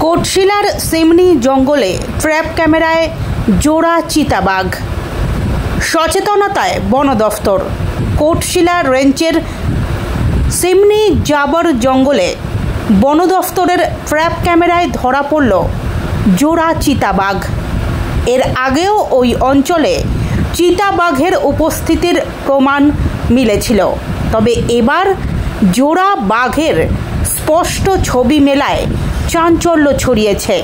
কোটশিলার সিমনি জঙ্গলে ট্র্যাপ ক্যামেরায় জোড়া চিতাবাঘ। সচেতনতায় বন দফতর। কোটশিলা রেঞ্জের সিমনি জাবর জঙ্গলে বন দফতরের ট্র্যাপ ক্যামেরায় ধরা পড়ল জোড়া চিতাবাঘ। এর আগেও ওই অঞ্চলে চিতাবাঘের উপস্থিতির প্রমাণ মিলেছিল, তবে এবার জোড়া বাঘের স্পষ্ট ছবি মেলায় চাঞ্চল্য ছড়িয়েছে।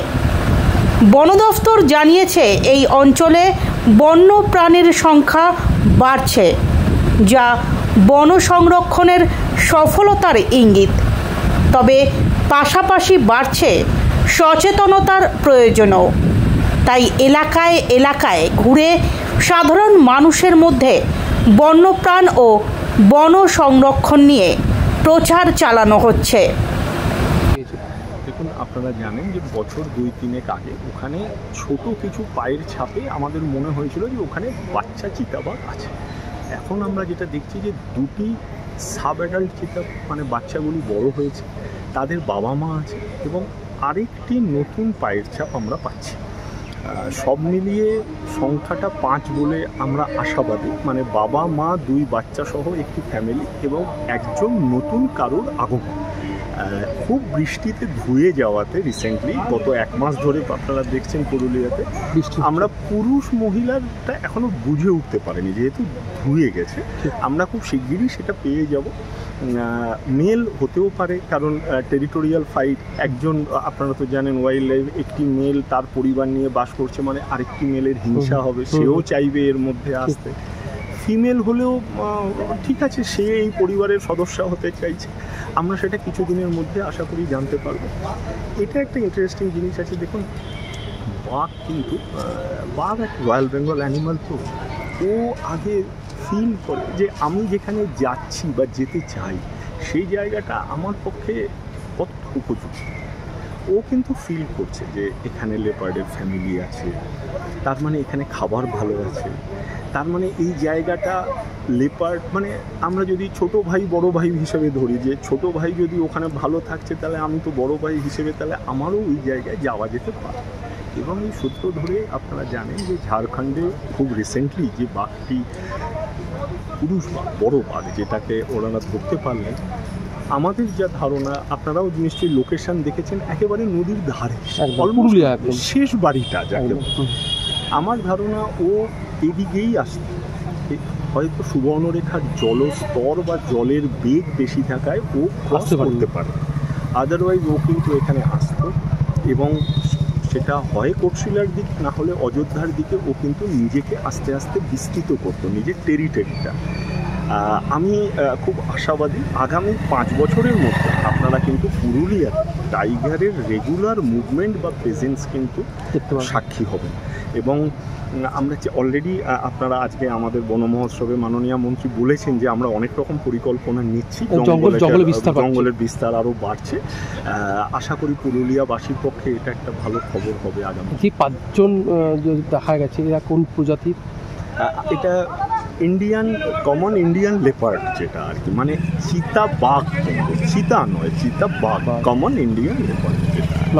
বন দফতর জানিয়েছে এই অঞ্চলে বন্য প্রাণীর সংখ্যা বাড়ছে, যা বন সংরক্ষণের সফলতার ইঙ্গিত। তবে পাশাপাশি বাড়ছে সচেতনতার প্রয়োজনও। তাই এলাকায় এলাকায় ঘুরে সাধারণ মানুষের মধ্যে বন্যপ্রাণ ও বন সংরক্ষণ নিয়ে প্রচার চালানো হচ্ছে। দেখুন, আপনারা জানেন যে বছর 2-3 আগে ওখানে ছোট কিছু পায়ের ছাপে আমাদের মনে হয়েছিল যে ওখানে বাচ্চা চিতাবাঘ আছে। এখন আমরা যেটা দেখছি যে দুটি সাব অ্যাডাল্ট চিতা, মানে বাচ্চাগুলি বড় হয়েছে, তাদের বাবা মা আছে এবং আরেকটি নতুন পায়ের ছাপ আমরা পাচ্ছি। সব মিলিয়ে সংখ্যাটা 5 বলে আমরা আশাবাদী, মানে বাবা মা 2 বাচ্চা সহ একটি ফ্যামিলি এবং একজন নতুন কারোর আগমন। খুব বৃষ্টিতে ধুয়ে যাওয়াতে রিসেন্টলি গত 1 মাস ধরে আপনারা দেখছেন পুরুলিয়াতে আমরা পুরুষ মহিলারটা এখনও বুঝে উঠতে পারিনি, যেহেতু ধুয়ে গেছে। আমরা খুব শিগগিরই সেটা পেয়ে যাব। মেল হতেও পারে, কারণ টেরিটোরিয়াল ফাইট, একজন আপনারা তো জানেন ওয়াইল্ড লাইফ, একটি মেল তার পরিবার নিয়ে বাস করছে, মানে আরেকটি মেলের হিংসা হবে, সেও চাইবে এর মধ্যে আসতে। ফিমেল হলেও ঠিক আছে, সে এই পরিবারের সদস্য হতে চাইছে। আমরা সেটা কিছুদিনের মধ্যে আশা করি জানতে পারবো। এটা একটা ইন্টারেস্টিং জিনিস আছে। দেখুন, বাঘ কিন্তু বাঘ একটা রয়্যাল বেঙ্গল অ্যানিমাল, তো ও আগে ফিল করে যে আমি যেখানে যাচ্ছি বা যেতে চাই সেই জায়গাটা আমার পক্ষে কতটুকু উপযুক্ত। ও কিন্তু ফিল করছে যে এখানে লেপার্ডের ফ্যামিলি আছে, তার মানে এখানে খাবার ভালো আছে, তার মানে এই জায়গাটা লেপার্ড, মানে আমরা যদি ছোট ভাই বড় ভাই হিসেবে ধরি, যে ছোট ভাই যদি ওখানে ভালো থাকছে তাহলে আমি তো বড় ভাই হিসেবে, তাহলে আমারও ওই জায়গায় যাওয়া যেতে পারে। এবং এই সূত্র ধরে আপনারা জানেন যে ঝাড়খণ্ডে খুব রিসেন্টলি যে বাঘটি, পুরুষ বাঘ, বড় বাঘ, যেটাকে ওনারা ধরতে পারলেন, আমাদের যা ধারণা, আপনারাও নিশ্চয়ই লোকেশন দেখেছেন, একেবারে নদীর ধারে, শেষ বাড়িটা যাকে, আমার ধারণা ও এদিকেই আসছে। হয়তো সুবর্ণরেখার জলস্তর বা জলের বেগ বেশি থাকায় ও ক্রস করতে পারে, আদারওয়াইজ ও কিন্তু এখানে আসতো এবং সেটা হয় কোটশিলার দিক, না হলে অযোধ্যার দিকে ও কিন্তু নিজেকে আস্তে আস্তে বিস্তৃত করতো, নিজের টেরিটরিটা। আমি খুব আশাবাদী আগামী 5 বছরের মধ্যে আপনারা কিন্তু পুরুলিয়ার টাইগারের রেগুলার মুভমেন্ট বা প্রেজেন্স কিন্তু সাক্ষী হবেন। এবং আমরা অলরেডি, আপনারা আজকে আমাদের বন মহোৎসবে মাননীয় মন্ত্রী বলেছেন যে আমরা অনেক রকম পরিকল্পনা নিচ্ছি, জঙ্গলের বিস্তার আরও বাড়ছে। আশা করি পুরুলিয়াবাসীর পক্ষে এটা একটা ভালো খবর হবে আগামী। যে 5 জন দেখা গেছে, এরা কোন প্রজাতির? এটা ইন্ডিয়ান কমন ইন্ডিয়ান লেপার্ড, যেটা আর কি, মানে চিতা বাঘ, চিতা নয়, চিতা বাঘ, কমন ইন্ডিয়ান লেপার্ড।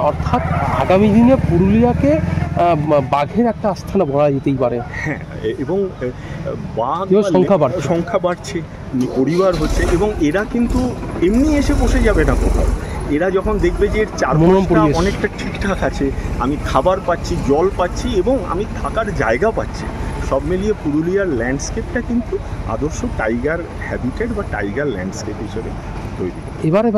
অর্থাৎ আগামী দিনে পুরুলিয়াকে বাঘের একটা আস্থানা বলা যেতেই পারে। হ্যাঁ, এবং বাঘ সংখ্যা বাড়ছে, পরিবার হচ্ছে, এবং এরা কিন্তু এমনি এসে বসে যাবে না কোথাও। এরা যখন দেখবে যে এর চারপাশটা অনেকটা ঠিকঠাক আছে, আমি খাবার পাচ্ছি, জল পাচ্ছি এবং আমি থাকার জায়গা পাচ্ছি, সব মিলিয়ে পুরুলিয়ার ল্যান্ডস্কেপটা কিন্তু আদর্শ টাইগার হ্যাবিটেট বা টাইগার ল্যান্ডস্কেপ হিসেবে তৈরি। এবারে